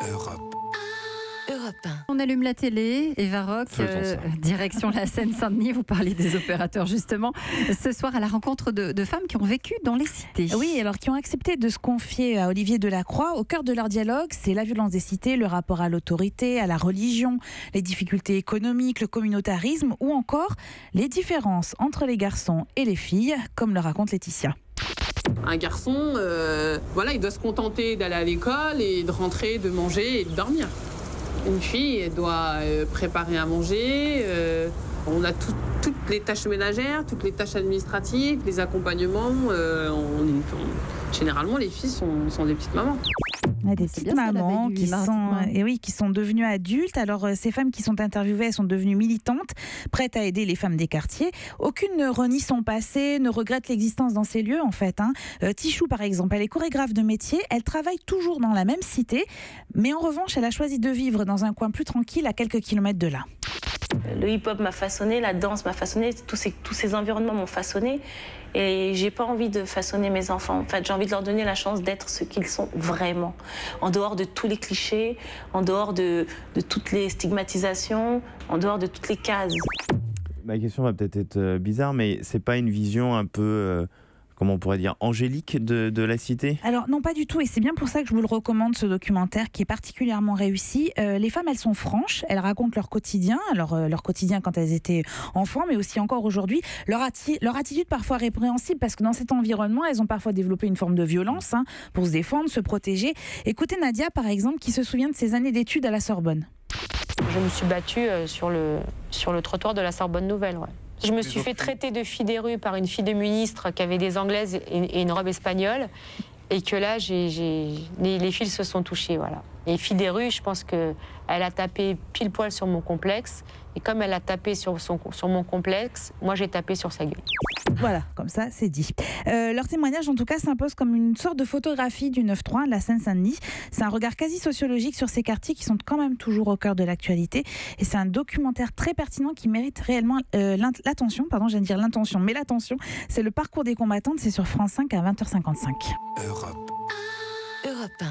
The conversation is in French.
Europe. Europe 1. On allume la télé, Eva Rock, direction la Seine-Saint-Denis. Vous parlez des opérateurs justement. Ce soir, à la rencontre de femmes qui ont vécu dans les cités. Oui, alors qui ont accepté de se confier à Olivier Delacroix. Au cœur de leur dialogue, c'est la violence des cités, le rapport à l'autorité, à la religion, les difficultés économiques, le communautarisme ou encore les différences entre les garçons et les filles, comme le raconte Laetitia. Un garçon, il doit se contenter d'aller à l'école et de rentrer, de manger et de dormir. Une fille, elle doit préparer à manger. On a toutes les tâches ménagères, toutes les tâches administratives, les accompagnements. Généralement, les filles sont des petites mamans. Des petites mamans qui sont devenues adultes. Alors, ces femmes qui sont interviewées, elles sont devenues militantes, prêtes à aider les femmes des quartiers. Aucune ne renie son passé, ne regrette l'existence dans ces lieux, en fait. Tichou, par exemple, elle est chorégraphe de métier. Elle travaille toujours dans la même cité, mais en revanche, elle a choisi de vivre dans un coin plus tranquille, à quelques kilomètres de là. Le hip-hop m'a façonné, la danse m'a façonné, tous ces environnements m'ont façonné. Et j'ai pas envie de façonner mes enfants. En fait, j'ai envie de leur donner la chance d'être ce qu'ils sont vraiment. En dehors de tous les clichés, en dehors de toutes les stigmatisations, en dehors de toutes les cases. Ma question va peut-être être bizarre, mais c'est pas une vision un peu... comment on pourrait dire, angélique de la cité? Alors non, pas du tout, et c'est bien pour ça que je vous le recommande, ce documentaire qui est particulièrement réussi. Les femmes, elles sont franches, elles racontent leur quotidien, leur quotidien quand elles étaient enfants, mais aussi encore aujourd'hui. Leur attitude parfois répréhensible, parce que dans cet environnement, elles ont parfois développé une forme de violence pour se défendre, se protéger. Écoutez Nadia, par exemple, qui se souvient de ses années d'études à la Sorbonne. Je me suis battue sur le trottoir de la Sorbonne Nouvelle, ouais. Je me suis fait traiter de fille des rues par une fille de ministre qui avait des anglaises et une robe espagnole. Et que là, les fils se sont touchés, voilà. Et fille des rues, je pense qu'elle a tapé pile poil sur mon complexe. Et comme elle a tapé sur mon complexe, moi j'ai tapé sur sa gueule. Voilà, comme ça, c'est dit. Leur témoignage, en tout cas, s'impose comme une sorte de photographie du 9-3 de la Seine-Saint-Denis. C'est un regard quasi sociologique sur ces quartiers qui sont quand même toujours au cœur de l'actualité. Et c'est un documentaire très pertinent qui mérite réellement l'attention. Pardon, j'allais dire l'intention, mais l'attention. C'est le parcours des combattantes. C'est sur France 5 à 20h55. Europe 1.